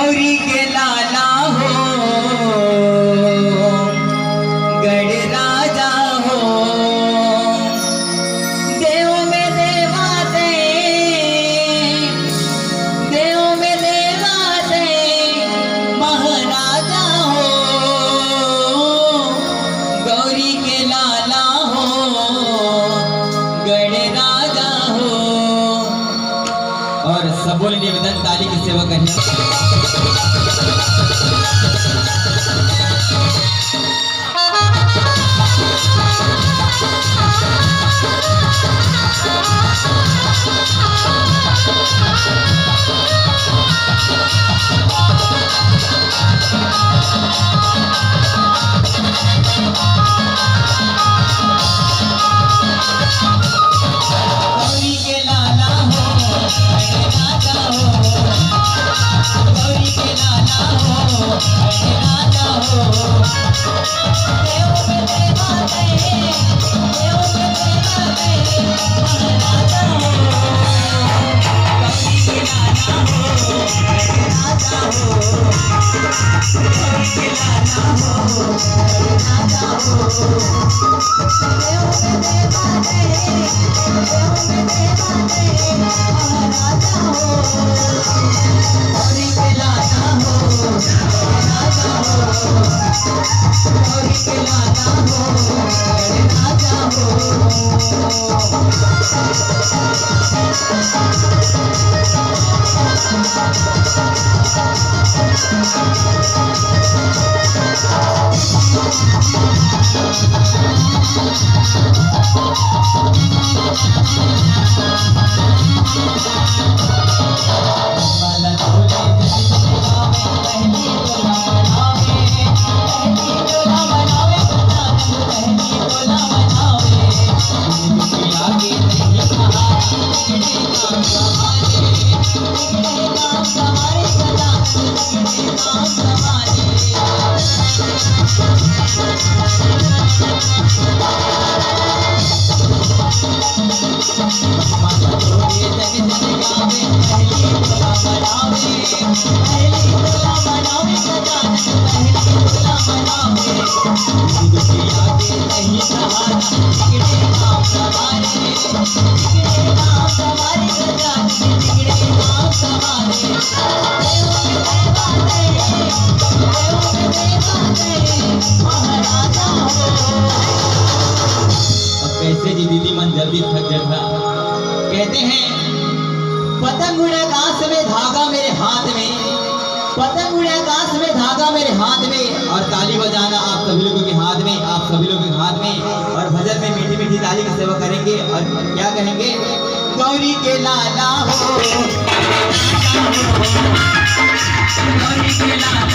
गौरी के लाला हो, गढ़ राजा हो, देव में देवा दे, देव में देवा दे, महाराजा हो, गौरी के लाला हो, गढ़ राजा हो। और सबों ने निवेदन ताली की सेवा करनी। गौरी के लाला हो, राजा हो, गौरी के लाला हो, राजा हो, देव में देवा दे, देव में देवा दे, राजा हो, गौरी के लाला हो, राजा हो, गौरी के लाला हो, राजा हो, देव में देवा दे, देव में देवा दे, राजा हो, गौरी के लाला हो, राजा हो, गौरी के लाला हो, राजा हो। कैसे जी दीदी मन जल्दी थक जाता। कहते हैं पतंग उड़े आकाश में, धागा मेरे हाथ में, पतंग उड़े आकाश में, धागा मेरे हाथ में। और ताली बजाना आप सभी लोगों के हाथ में, आप सभी लोगों के हाथ में। और भजन में मीठी मीठी ताली की सेवा करेंगे और क्या कहेंगे? गौरी के लाला हो, गौरी के लाला